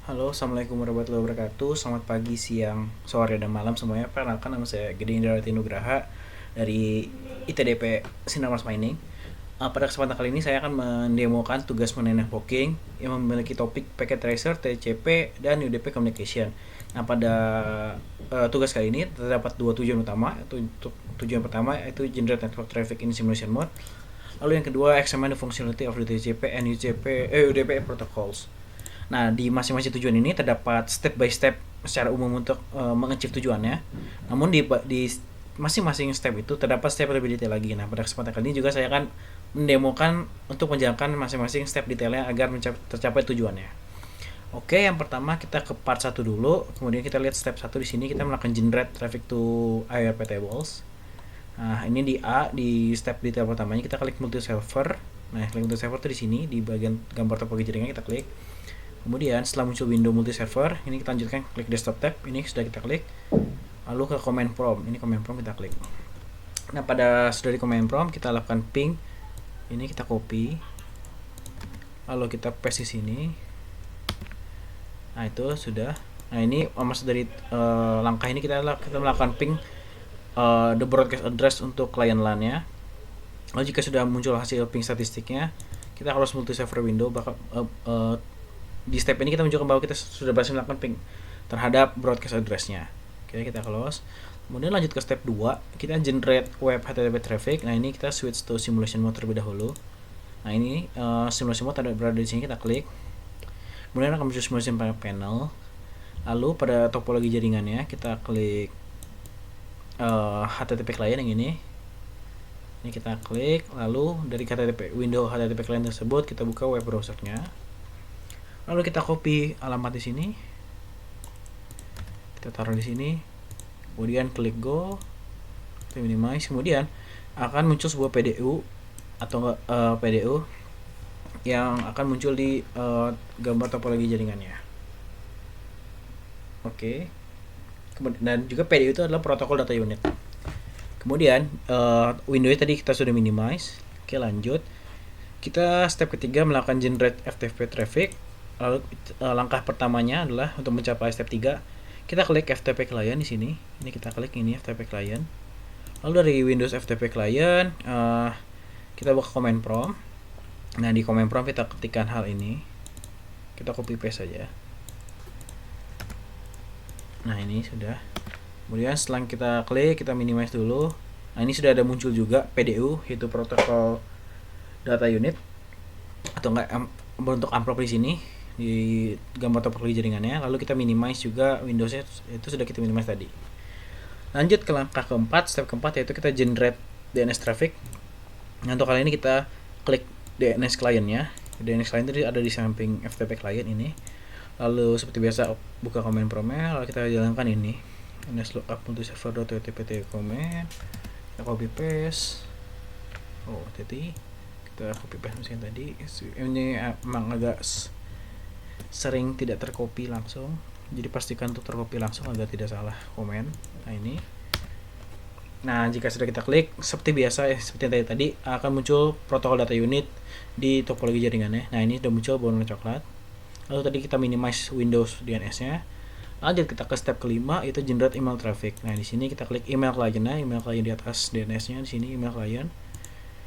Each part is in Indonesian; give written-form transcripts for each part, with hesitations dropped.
Halo, Assalamualaikum warahmatullahi wabarakatuh. Selamat pagi, siang, sore, dan malam semuanya. Perkenalkan, nama saya Gede Indrati Nugraha dari ITDP Sinarmas Mining. Pada kesempatan kali ini saya akan mendemokan tugas mengenai networking yang memiliki topik Packet Tracer, TCP, dan UDP Communication. Nah, pada tugas kali ini terdapat dua tujuan utama. Untuk tujuan pertama yaitu generate network traffic in simulation mode. Lalu yang kedua, examine the functionality of the TCP and UDP protocols. Nah, di masing-masing tujuan ini terdapat step by step secara umum untuk mengachieve tujuannya. Namun di masing-masing step itu terdapat step lebih detail lagi. Nah, pada kesempatan kali ini juga saya akan mendemokan untuk menjalankan masing-masing step detailnya agar tercapai tujuannya. Oke, yang pertama kita ke part 1 dulu. Kemudian kita lihat step 1 di sini kita melakukan generate traffic to IRP tables. Nah, ini di step detail pertamanya kita klik multi server. Nah, klik multi server itu di sini di bagian gambar topologi jaringan kita klik. Kemudian setelah muncul window multi server, ini kita lanjutkan klik desktop tab, ini sudah kita klik. Lalu ke command prompt, ini command prompt kita klik. Nah, sudah di command prompt kita lakukan ping. Ini kita copy. Lalu kita paste di sini. Nah, itu sudah. Nah, ini maksud dari langkah ini kita melakukan ping the broadcast address untuk client LAN-nya. Lalu jika sudah muncul hasil ping statistiknya, kita harus multi server window di step ini kita menunjukkan bahwa kita sudah berhasil melakukan ping terhadap broadcast address-nya. Oke, kita close. Kemudian lanjut ke step 2, kita generate web HTTP traffic. Nah, ini kita switch to simulation mode terlebih dahulu. Nah, ini simulation mode berada di sini, kita klik. Kemudian akan muncul simulation panel. Lalu pada topologi jaringannya kita klik HTTP client yang ini. Ini kita klik, lalu dari window HTTP client tersebut kita buka web browsernya. Lalu kita copy alamat di sini, kita taruh di sini, kemudian klik go, kita minimize, kemudian akan muncul sebuah PDU atau PDU yang akan muncul di gambar topologi jaringannya. Oke. Dan juga PDU itu adalah protokol data unit. Kemudian window tadi kita sudah minimize. Oke, lanjut. Kita step ketiga melakukan generate FTP traffic. Lalu langkah pertamanya adalah untuk mencapai step 3, kita klik FTP client di sini. Ini kita klik ini FTP client. Lalu dari Windows FTP client kita buka command prompt. Nah, di command prompt kita ketikkan hal ini. Kita copy paste saja. Nah, ini sudah. Kemudian setelah kita klik, kita minimize dulu. Nah, ini sudah ada muncul juga PDU, yaitu protokol data unit atau enggak bentuk amplop di sini di gambar topologi jaringannya. Lalu kita minimize juga Windowsnya, itu sudah kita minimize tadi. Lanjut ke langkah keempat, step keempat, yaitu kita generate DNS traffic. Nah, untuk kali ini kita klik DNS client-nya. DNS client itu ada di samping FTP client ini. Lalu seperti biasa buka command prompt-nya, lalu kita jalankan ini DNS lookup multiserver.wtpt command, kita copy paste. Kita copy paste mesin tadi. Ini emang agak sering tidak tercopy langsung, jadi pastikan untuk tercopy langsung agar tidak salah komen. Nah, ini. Nah, jika sudah kita klik, seperti biasa seperti yang tadi akan muncul protokol data unit di topologi jaringannya. Nah, ini sudah muncul warna coklat. Lalu tadi kita minimize Windows DNS-nya. Lanjut kita ke step kelima, itu generate email traffic. Nah, di sini kita klik email client-nya, email client di atas DNS-nya, di sini email client.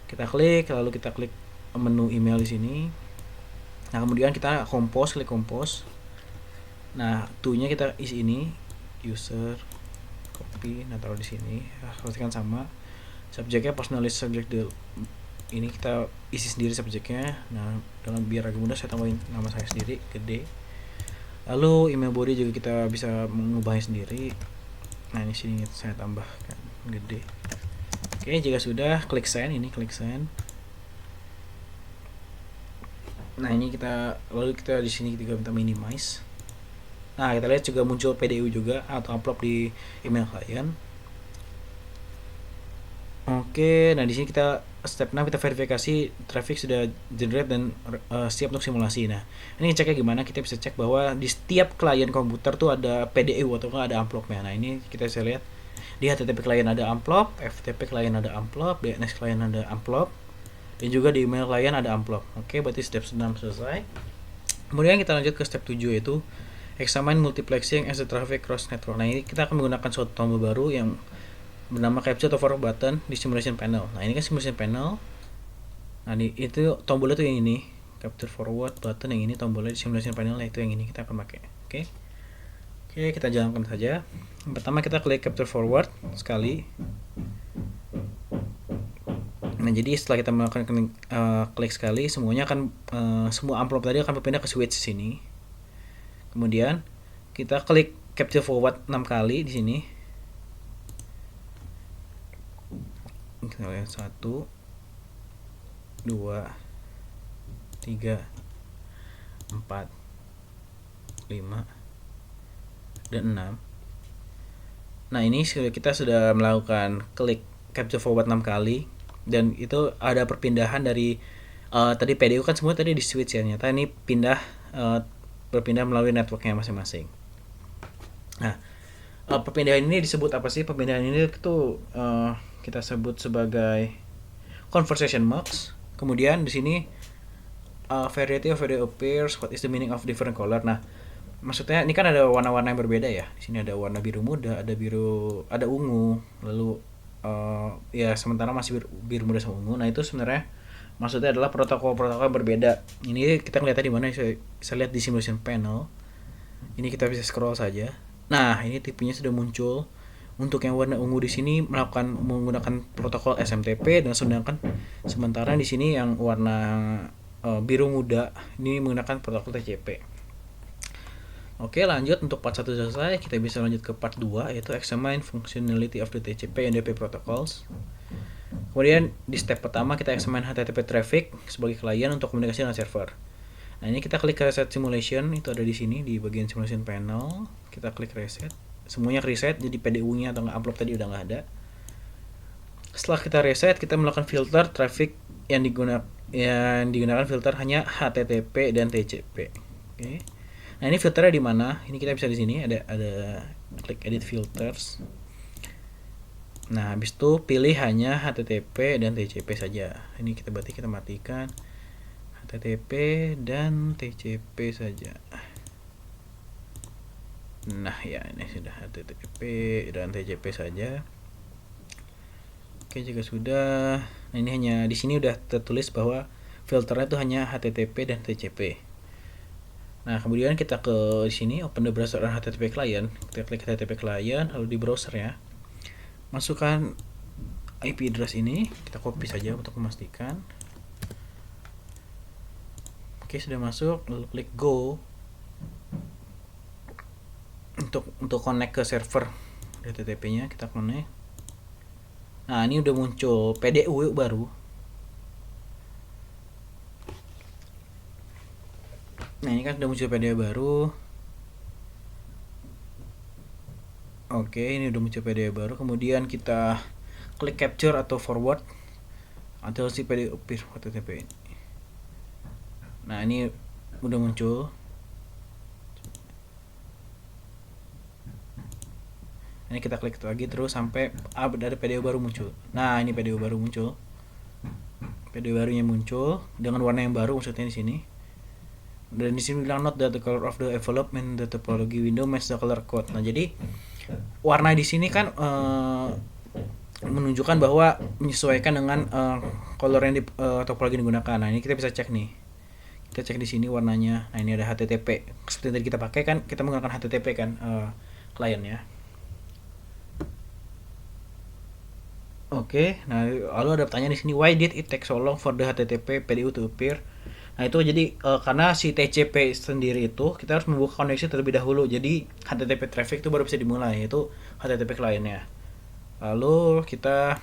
Kita klik, lalu kita klik menu email di sini. Nah, kemudian kita klik compose. Nah, to-nya kita isi ini, user, copy, nah taruh di sini. Pastikan sama. Subjeknya personalized subject ini kita isi sendiri subjeknya. Nah, dengan biar agak mudah saya tambahin nama saya sendiri, Gede. Lalu email body juga kita bisa mengubahnya sendiri. Nah, ini sini saya tambahkan Gede. Oke, jika sudah klik send, ini klik send. Nah, ini lalu kita di sini juga minta minimize. Nah, kita lihat juga muncul PDU juga atau amplop di email client. Oke, nah di sini kita step 6 kita verifikasi traffic sudah generate dan siap untuk simulasi. Nah, ini ceknya gimana? Kita bisa cek bahwa di setiap klien komputer tuh ada PDU atau ada amplopnya. Nah, ini kita bisa lihat di HTTP client ada amplop, FTP client ada amplop, DNS client ada amplop, dan juga di email client ada amplop. Oke, berarti step 6 selesai. Kemudian kita lanjut ke step 7, yaitu Examine multiplexing as a traffic cross network. Nah, ini kita akan menggunakan suatu tombol baru yang bernama capture to forward button di simulation panel. Nah, ini kan simulation panel. Nah, itu tombolnya tuh yang ini, capture forward button yang ini, tombolnya di simulation panel itu yang ini kita akan pakai. Oke. Oke, kita jalankan saja. Yang pertama kita klik capture forward sekali. Nah, jadi setelah kita melakukan klik sekali, semuanya akan semua amplop tadi akan berpindah ke switch sini. Kemudian kita klik capture forward 6 kali di sini. Kita lihat 1 2 3 4 5 dan 6. Nah, ini kita sudah melakukan klik capture forward 6 kali dan itu ada perpindahan dari tadi PDU kan semua tadi di switch ya, ternyata ini berpindah melalui networknya masing-masing. Nah, perpindahan ini disebut apa sih? Perpindahan ini itu kita sebut sebagai conversation mux. Kemudian di sini variety of video appears, what is the meaning of different color. Nah, maksudnya ini kan ada warna-warna yang berbeda ya. Di sini ada warna biru muda, ada ungu, lalu ya sementara masih biru muda sama ungu. Nah, itu sebenarnya maksudnya adalah protokol-protokol yang berbeda. Ini kita ngeliatnya di mana? Saya lihat di simulation panel. Ini kita bisa scroll saja. Nah, ini tipenya sudah muncul. Untuk yang warna ungu di sini menggunakan protokol SMTP, dan sementara di sini yang warna biru muda ini menggunakan protokol TCP. Oke, lanjut untuk part 1 selesai, kita bisa lanjut ke part 2 yaitu examine functionality of the TCP and DP protocols. Kemudian di step pertama kita examine HTTP traffic sebagai klien untuk komunikasi dengan server. Nah, ini kita klik reset simulation, itu ada di sini di bagian simulation panel. Kita klik reset. Semuanya reset, jadi PDU-nya atau upload tadi udah nggak ada. Setelah kita reset, kita melakukan filter traffic yang digunakan filter hanya HTTP dan TCP. Oke. Nah, ini filternya di mana? Ini kita bisa di sini ada klik edit filters. Nah, habis itu pilih hanya HTTP dan TCP saja. Ini kita matikan HTTP dan TCP saja. Nah, ya ini sudah HTTP dan TCP saja. Oke, jika sudah, nah ini hanya di sini udah tertulis bahwa filternya itu hanya HTTP dan TCP. Nah, kemudian kita ke sini open the browser on HTTP client. Kita klik HTTP client lalu di browser ya. Masukkan IP address ini, kita copy saja untuk memastikan. Oke, sudah masuk, lalu klik go. Untuk connect ke server HTTP-nya kita connect. Nah, ini udah muncul PDU baru. Nah, ini kan udah muncul PDU baru. Oke, ini udah muncul PDU baru. Kemudian kita klik capture atau forward until si PDU appear HTTP. Nah, ini udah muncul. Ini kita klik lagi terus sampai ada PDU baru muncul. Nah, ini PDU baru muncul. PDU barunya muncul dengan warna yang baru maksudnya di sini. Dan di sini bilang note that the color of the envelope in the topology window match the color code. Nah, jadi warna di sini kan menunjukkan bahwa menyesuaikan dengan color yang topologi yang digunakan. Nah, ini kita bisa cek nih. Kita cek di sini warnanya. Nah, ini ada HTTP. Seperti yang tadi kita pakai kan, kita menggunakan HTTP kan kliennya. Oke, nah lalu ada pertanyaan di sini, why did it take so long for the HTTP PDU to appear? Nah, itu jadi karena si TCP sendiri itu kita harus membuka koneksi terlebih dahulu. Jadi HTTP traffic itu baru bisa dimulai, yaitu HTTP kliennya. Lalu kita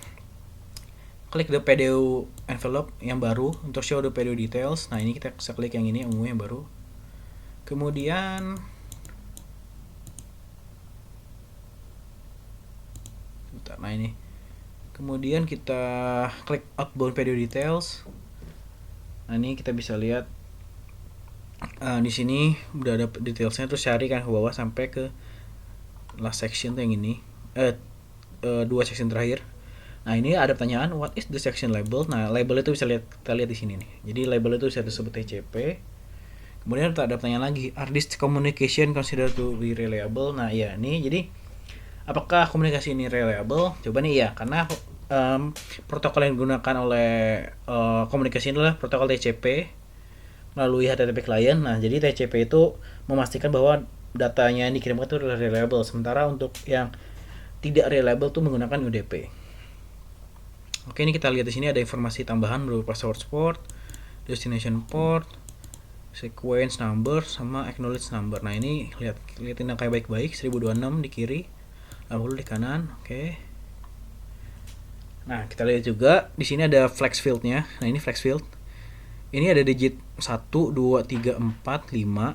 klik the PDU envelope yang baru untuk show the PDU details. Nah, ini kita bisa klik yang ini, ungu yang baru. Kemudian nah ini. Kemudian kita klik outbound PDU details. Nah, ini kita bisa lihat di sini udah ada detailsnya, terus cari kan ke bawah sampai ke last section tuh yang ini. Dua section terakhir. Nah, ini ada pertanyaan what is the section label. Nah, label itu kita lihat di sini nih. Jadi label itu bisa disebut TCP. Kemudian ada pertanyaan lagi, are this communication considered to be reliable? Nah ya, ini jadi apakah komunikasi ini reliable? Jawabannya iya, karena protokol yang digunakan oleh komunikasi ini adalah protokol TCP melalui HTTP client. Nah, jadi TCP itu memastikan bahwa datanya yang dikirimkan itu adalah reliable. Sementara untuk yang tidak reliable itu menggunakan UDP. Oke, ini kita lihat di sini ada informasi tambahan berupa source port, destination port, sequence number sama acknowledge number. Nah, ini lihatin angka baik-baik, 1026 di kiri, 80 di kanan. Oke. Nah, kita lihat juga di sini ada flex field-nya. Nah, ini flex field. Ini ada digit 1 2 3 4 5.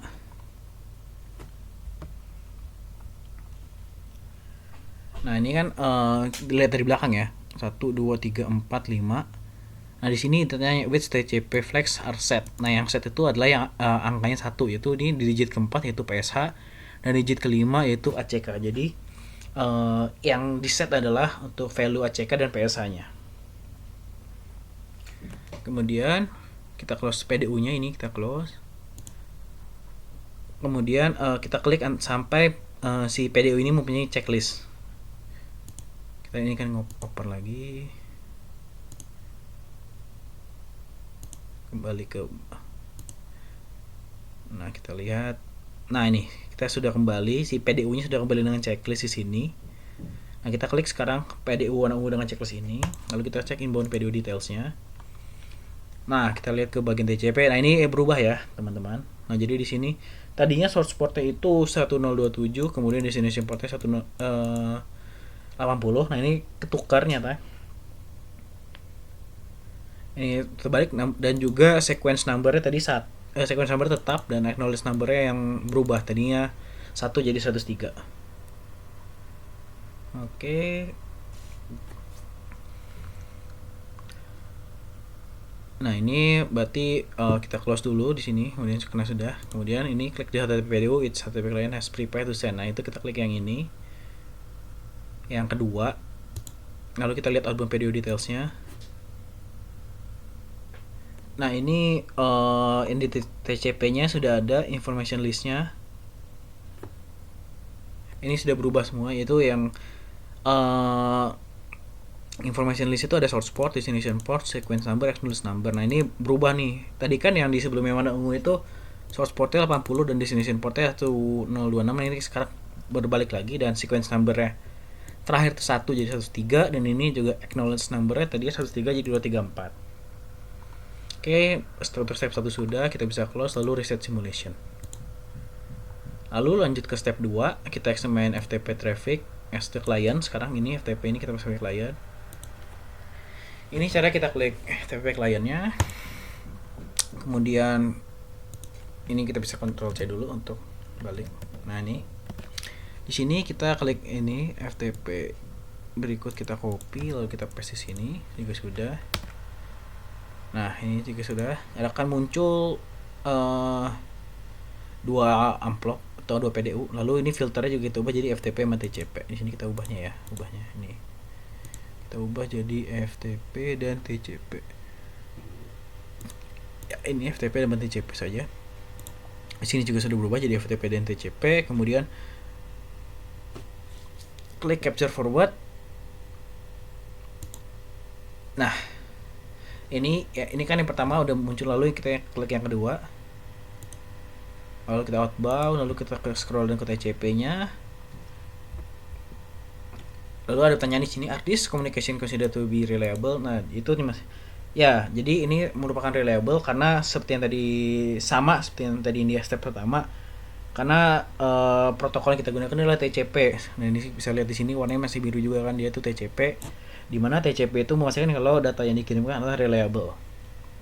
Nah, ini kan dilihat dari belakang ya. 1 2 3 4 5. Nah, di sini ditanya which TCP flags are set. Nah, yang set itu adalah yang angkanya 1, yaitu ini di digit keempat yaitu PSH, dan digit kelima yaitu ACK. Jadi yang di set adalah untuk value ACK dan PSH-nya. Kemudian kita close PDU-nya, ini kita close. Kemudian kita klik sampai si PDU ini mempunyai checklist. Kita ini kan open lagi. Kembali ke, nah kita lihat, nah ini kita sudah kembali, si PDU-nya sudah kembali dengan checklist di sini. Nah, kita klik sekarang PDU warna ungu dengan checklist ini, lalu kita cek inbound PDU details-nya. Nah, kita lihat ke bagian TCP. Nah, ini berubah ya teman-teman. Nah, jadi di sini tadinya source port-nya itu 1027, kemudian destination port-nya 1080. Nah, ini ketukar nyata. Ini terbalik, dan juga sequence number-nya tadi sequence number tetap, dan acknowledge number-nya yang berubah, tadinya 1 jadi 103. Oke. Nah, ini berarti kita close dulu di sini, kemudian karena sudah. Kemudian ini klik di HTTP PDU, it's HTTP client has prepared to send. Nah, itu kita klik yang ini. Yang kedua. Lalu kita lihat outbound PDU details-nya. Nah, ini di TCP-nya sudah ada information list-nya. Ini sudah berubah semua, yaitu yang information list itu ada source port, destination port, sequence number, acknowledge number. Nah, ini berubah nih. Tadi kan yang di sebelumnya warna ungu itu source portnya 80 dan destination portnya 1026. Nah, ini sekarang berbalik lagi, dan sequence numbernya terakhir 1 jadi 103, dan ini juga acknowledge numbernya tadi 103 jadi 234. Oke, untuk step 1 sudah, kita bisa close, lalu reset simulation. Lalu lanjut ke step 2, kita examine FTP traffic as the client. Sekarang ini FTP ini kita masuk ke client. Ini cara kita klik FTP client-nya. Kemudian ini kita bisa Ctrl C dulu untuk balik. Nah, ini di sini kita klik ini FTP. Berikut kita copy, lalu kita paste di sini, juga sudah. Nah, ini juga sudah. Akan muncul 2 amplop atau 2 PDU. Lalu ini filternya juga kita ubah jadi FTP sama TCP. Di sini kita ubahnya ya, ini. Kita ubah jadi FTP dan TCP. Ya, ini FTP dan TCP saja. Di sini juga sudah berubah jadi FTP dan TCP. Kemudian klik capture forward. Nah, ini kan yang pertama udah muncul, lalu kita klik yang kedua. Lalu kita outbound, lalu kita scroll dan ke TCP-nya. Lalu ada pertanyaan di sini, are this communication considered to be reliable? Nah, itu nih Mas. Ya, jadi ini merupakan reliable karena seperti yang tadi di step pertama. Karena protokol yang kita gunakan adalah TCP. Nah, ini bisa lihat di sini warnanya masih biru juga kan, dia itu TCP. Di mana TCP itu memastikan kalau data yang dikirimkan adalah reliable.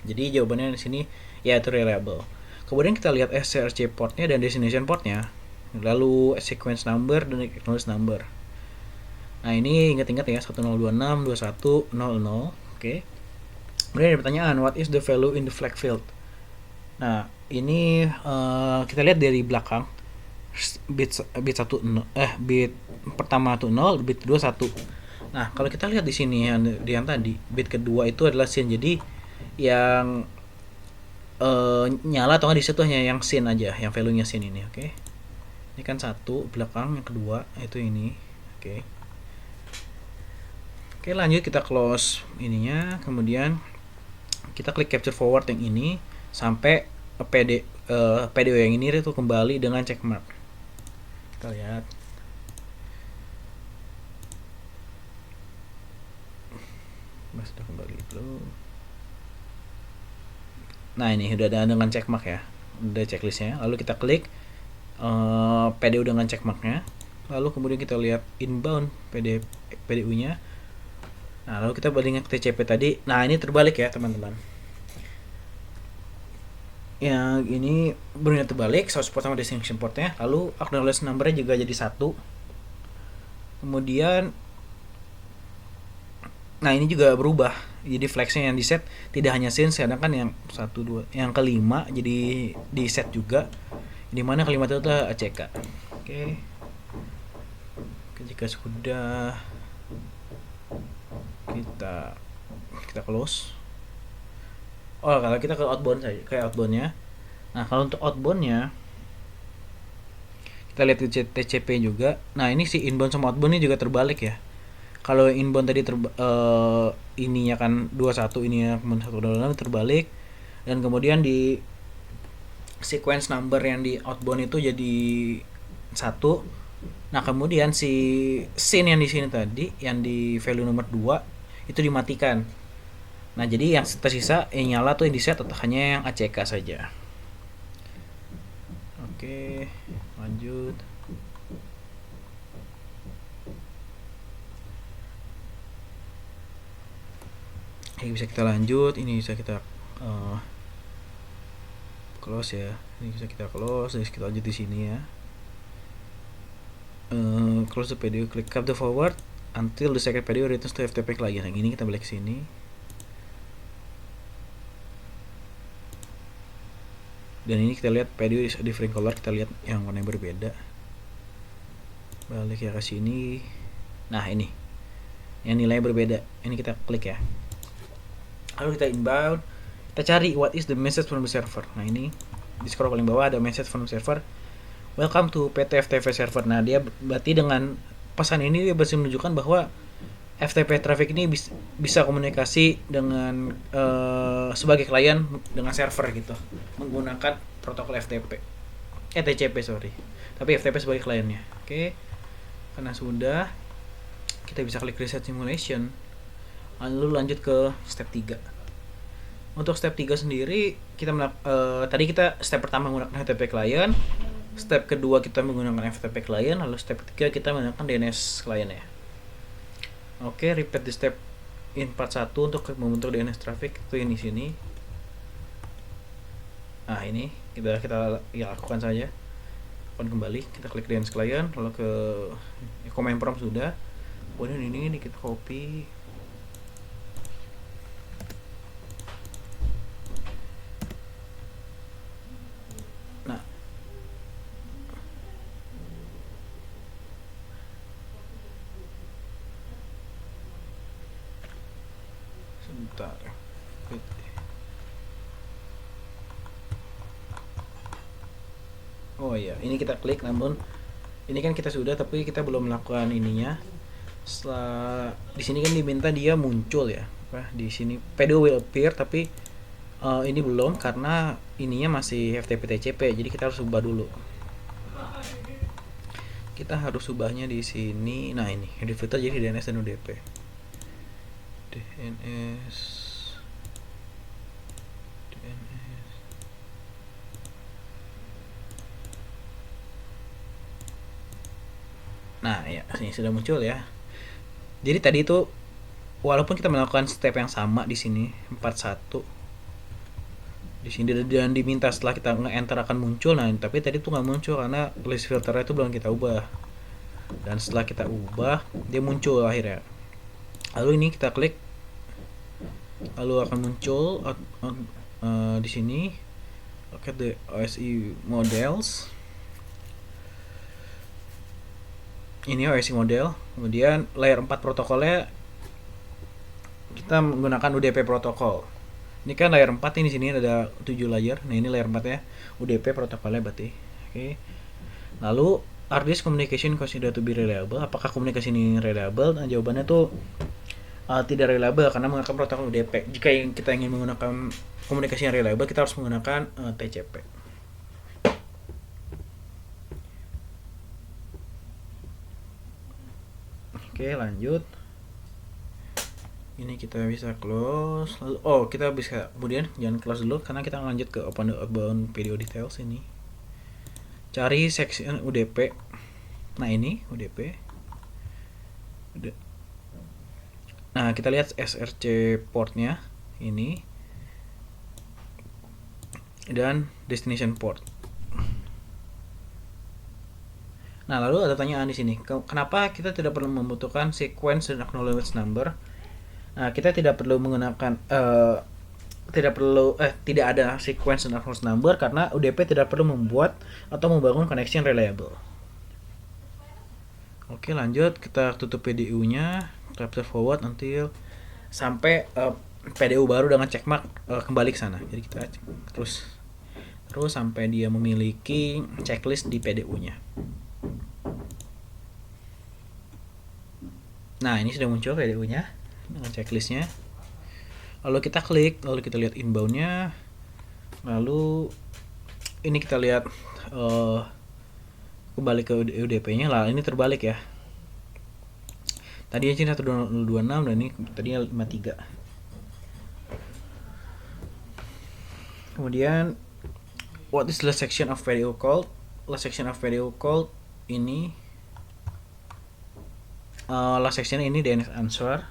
Jadi jawabannya di sini ya itu reliable. Kemudian kita lihat SCRC portnya dan destination portnya, lalu sequence number dan acknowledge number. Nah, ini ingat-ingat ya, 1026 2100. Oke. Kemudian ada pertanyaan, what is the value in the flag field? Nah, ini kita lihat dari belakang, bit pertama 0, bit kedua 1. Nah, kalau kita lihat di sini yang tadi, bit kedua itu adalah SYN. Jadi yang nyala atau nggak di situ hanya yang scene aja, yang value-nya scene ini. Oke. Ini kan satu belakang, yang kedua itu ini. Oke. Oke, lanjut kita close ininya, kemudian kita klik capture forward yang ini sampai PDO yang ini itu kembali dengan checkmark. Kita lihat. Sudah kembali belum? Nah, ini udah ada dengan checkmark ya. Udah checklistnya. Lalu kita klik PDU dengan checkmarknya. Lalu kemudian kita lihat inbound PDU-nya. Nah, lalu kita bandingkan ke TCP tadi. Nah, ini terbalik ya, teman-teman. Yang ini benar terbalik, source port sama destination portnya. Lalu acknowledge number-nya juga jadi 1. Kemudian nah, ini juga berubah. Jadi flexnya yang di set tidak hanya scene, sedangkan yang 1 2 yang kelima jadi di set juga. Di mana kelima itu adalah ACK. Oke. Jika sudah kita close. Oh, kalau kita ke outbound saja, kayak outboundnya. Nah, kalau untuk outboundnya kita lihat di TCP juga. Nah, ini si inbound sama outbound ini juga terbalik ya. Kalau inbound tadi ininya kan 21, ininya kemudian 1 terbalik, dan kemudian di sequence number yang di outbound itu jadi 1. Nah, kemudian si scene yang di sini tadi yang di value nomor 2 itu dimatikan. Nah, jadi yang tersisa yang nyala tuh yang di set atau hanya yang ACK saja. Oke, lanjut. Ini bisa kita lanjut, ini bisa kita close ya. Ini bisa kita close, jadi kita lanjut di sini ya. Close the PDU, click cap the forward until the second PDU returns to FTP client. Yang ini kita balik sini. Dan ini kita lihat PDU is a different color, kita lihat yang warna berbeda. Balik ya ke sini. Nah, ini yang nilainya berbeda. Ini kita klik ya. Lalu kita inbound, kita cari what is the message from the server. Nah, ini di scroll paling bawah ada message from the server, welcome to PT FTP server. Nah, dia berarti dengan pesan ini dia bisa menunjukkan bahwa FTP traffic ini bisa komunikasi dengan sebagai klien dengan server gitu, menggunakan protokol FTP. TCP sorry. Tapi FTP sebagai kliennya. Oke. Karena sudah, kita bisa klik reset simulation. Lalu lanjut ke step 3. Untuk step 3 sendiri kita tadi kita step pertama menggunakan FTP client, step kedua kita menggunakan FTP client, lalu step ketiga kita menggunakan DNS client ya. Oke, repeat di step in part 1 untuk membentuk DNS traffic itu yang di sini. Nah, ini kita ya lakukan saja. Open kembali, kita klik DNS client, lalu ke command prompt sudah. Kemudian ini kita copy. Sebentar. Oh iya, ini kita klik, namun ini kan kita sudah, tapi kita belum melakukan ininya. Setelah di sini kan diminta dia muncul ya. Di sini PDO will appear, tapi ini belum karena ininya masih FTP TCP, jadi kita harus ubah dulu. Kita harus ubahnya di sini. Nah, ini edit filter jadi DNS dan UDP. DNS. Nah, ya, ini sudah muncul ya. Jadi tadi itu walaupun kita melakukan step yang sama di sini 41 di sini dan diminta setelah kita nge-enter akan muncul, nah tapi tadi tuh nggak muncul karena list filternya itu belum kita ubah. Dan setelah kita ubah dia muncul akhirnya. Lalu ini kita klik, lalu akan muncul di sini look at the OSI models. Ini OSI model, kemudian layer 4 protokolnya kita menggunakan UDP protokol. Ini kan layer 4 ini, di sini ada 7 layer. Nah, ini layer 4 ya. UDP protokolnya berarti. Oke. Lalu are these communication considered to be reliable? Apakah komunikasi ini reliable? Nah, jawabannya tuh tidak reliable karena menggunakan protokol UDP. Jika kita ingin menggunakan komunikasi yang reliable, kita harus menggunakan TCP. Oke, lanjut. Ini kita bisa close. Lalu, kita bisa kemudian jangan close dulu karena kita lanjut ke open outbound video details ini. Cari section UDP. Nah, ini UDP. Nah, kita lihat SRC portnya ini dan destination port. Nah, lalu ada pertanyaan di sini. Kenapa kita tidak perlu membutuhkan sequence dan acknowledgement number? Nah, kita tidak perlu menggunakan tidak ada sequence dan acknowledgement number karena UDP tidak perlu membuat atau membangun connection reliable. Oke, lanjut, kita tutup PDU-nya, capture forward until sampai PDU baru dengan checkmark kembali ke sana. Jadi kita terus sampai dia memiliki checklist di PDU-nya. Nah, ini sudah muncul PDU-nya dengan checklistnya. Lalu kita klik, lalu kita lihat inbound-nya. Lalu ini kita lihat kembali ke UDP-nya. Lah, ini terbalik ya. Tadi aja 1026 dan ini tadinya 53. Kemudian what is the section of video call? Last section of video call ini last section ini DNS answer.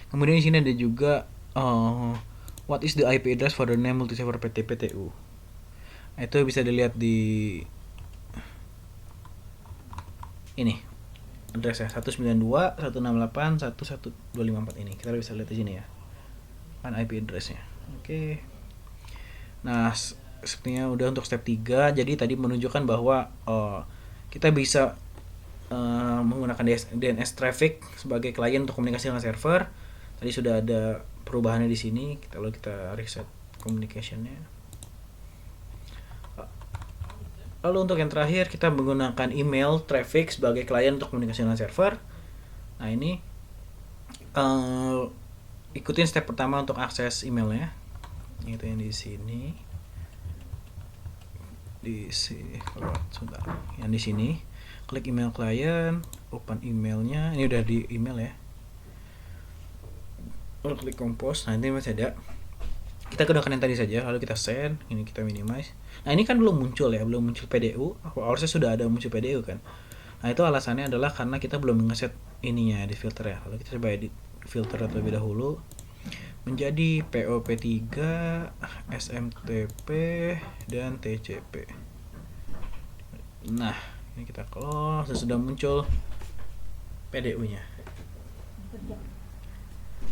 Kemudian di sini ada juga what is the IP address for the name multi-server PTPTU. Nah, itu bisa dilihat di ini addressnya 192.168.11254 ini. Kita bisa lihat di sini ya. Kan IP addressnya. Oke. Nah, sepertinya udah untuk step 3. Jadi tadi menunjukkan bahwa kita bisa menggunakan DNS traffic sebagai klien untuk komunikasi dengan server. Tadi sudah ada perubahannya di sini. Lalu kita reset communication-nya. Lalu untuk yang terakhir kita menggunakan email traffic sebagai klien untuk komunikasi dengan server. Nah, ini ikutin step pertama untuk akses emailnya. Itu yang di sini. Yang di sini. Klik email client, open emailnya. Ini udah di email ya. Lalu klik compose. Nah, ini masih ada. Kita gunakan yang tadi saja. Lalu kita send. Ini kita minimize. Nah, ini kan belum muncul ya, belum muncul PDU. Harusnya sudah ada muncul PDU kan. Nah, itu alasannya adalah karena kita belum ngeset ininya di filter ya. Lalu kita coba edit filter terlebih dahulu menjadi POP3, SMTP, dan TCP. Nah, ini kita close dan sudah muncul PDU-nya.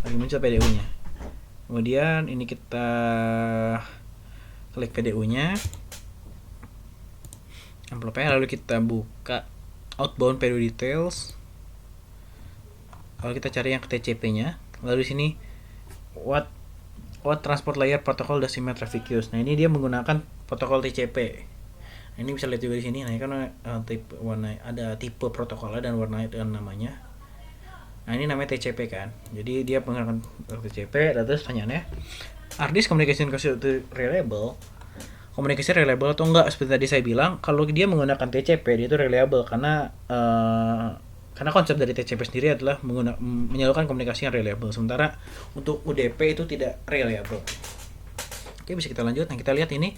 Lagi muncul PDU-nya. Kemudian ini kita klik PDU-nya. Envelope-nya, lalu kita buka outbound PDU details. Lalu kita cari yang ke TCP-nya. Lalu di sini what transport layer protocol does email traffic use. Nah, ini dia menggunakan protokol TCP. Nah, ini bisa lihat juga di sini. Nah, ini kan ada tipe protokolnya dan warna dan namanya. Nah, ini namanya TCP kan. Jadi dia menggunakan TCP. Dan terus pertanyaannya, are these communication considered reliable? Komunikasi reliable atau enggak? Seperti tadi saya bilang, kalau dia menggunakan TCP dia itu reliable karena konsep dari TCP sendiri adalah menyalurkan komunikasi yang reliable. Sementara untuk UDP itu tidak reliable. Oke, bisa kita lanjut. Nah, kita lihat ini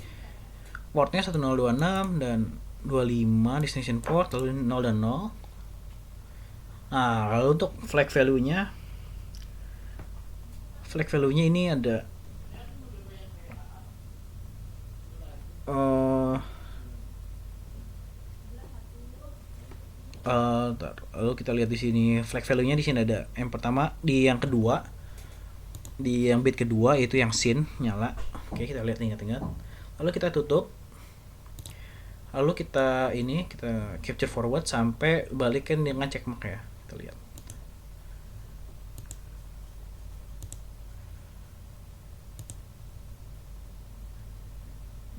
portnya 1026 dan 25 destination port, lalu 0 dan 0. Nah, lalu untuk flag value-nya ini ada lalu kita lihat di sini flag value-nya di sini ada yang pertama, di yang kedua, di yang bit kedua itu yang SYN nyala. Oke, kita lihat ingat-ingat. Lalu kita tutup. Lalu kita capture forward sampai balikin dengan checkmark ya. Kita lihat.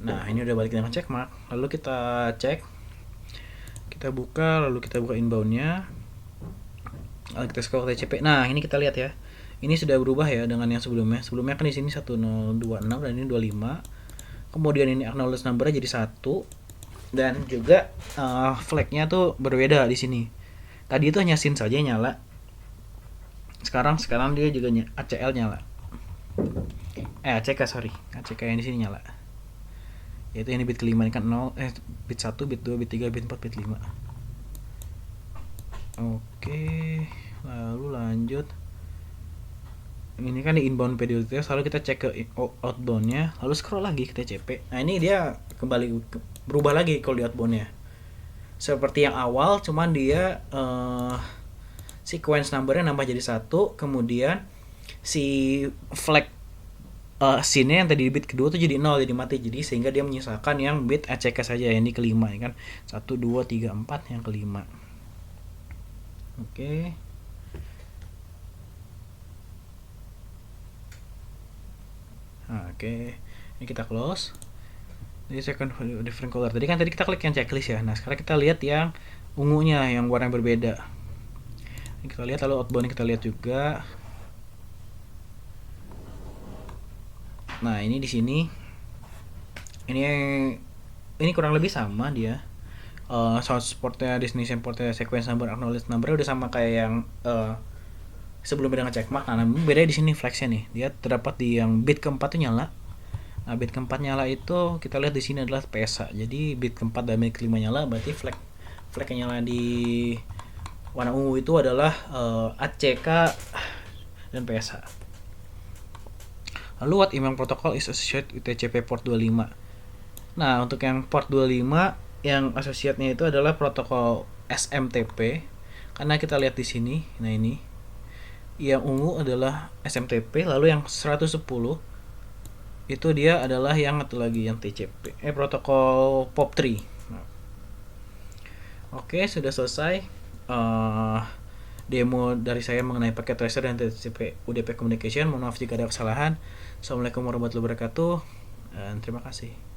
Nah, ini udah balik dengan checkmark. Lalu kita cek, kita buka, lalu kita buka inboundnya, lalu kita scroll ke TCP. Nah, ini kita lihat ya, ini sudah berubah ya dengan yang sebelumnya. Sebelumnya kan di sini 1026 dan ini 25. Kemudian ini acknowledge number-nya jadi 1, dan juga flag-nya tuh berbeda di sini. Tadi itu hanya SYN saja nyala. Sekarang dia juga ACL nyala. ACK sorry, ACK yang di sini nyala. Yaitu ini bit kelima, ini kan 0, bit 1, bit 2, bit 3, bit 4, bit 5. Oke, lalu lanjut. Ini kan di inbound PD details, lalu kita cek ke outboundnya, lalu scroll lagi ke TCP. Nah, ini dia kembali berubah lagi kalau di outboundnya. Seperti yang awal, cuman dia sequence numbernya nambah jadi 1, kemudian si flag SYN-nya yang tadi bit kedua tuh jadi 0, jadi mati. Jadi sehingga dia menyisakan yang bit ACK saja, yang di kelima ya kan. 1 2 3 4 yang kelima. Oke. Nah, oke. Ini kita close. Jadi second different color. Tadi kita klik yang checklist ya. Nah, sekarang kita lihat yang ungunya yang warna berbeda. Ini kita lihat, lalu outbound kita lihat juga. Nah, ini di sini ini kurang lebih sama dia. Source portnya, destination portnya, sequence number, acknowledge number udah sama kayak yang sebelumnya dengan checkmark. Nah, namun beda di sini flagnya nih. Dia terdapat di yang bit keempat tuh nyala. Nah, bit keempat nyala itu kita lihat di sini adalah PSA. Jadi bit keempat dan bit kelima nyala, berarti flag yang nyala di warna ungu itu adalah ACK dan PSA. Lalu what email protocol is associated with TCP port 25? Nah, untuk yang port 25 yang associate-nya itu adalah protokol SMTP. Karena kita lihat di sini, nah ini yang ungu adalah SMTP, lalu yang 110 itu dia adalah yang satu lagi yang TCP, protokol POP3. Nah. Oke, sudah selesai demo dari saya mengenai paket tracer dan TCP UDP communication. Mohon maaf jika ada kesalahan. Assalamualaikum warahmatullahi wabarakatuh, dan terima kasih.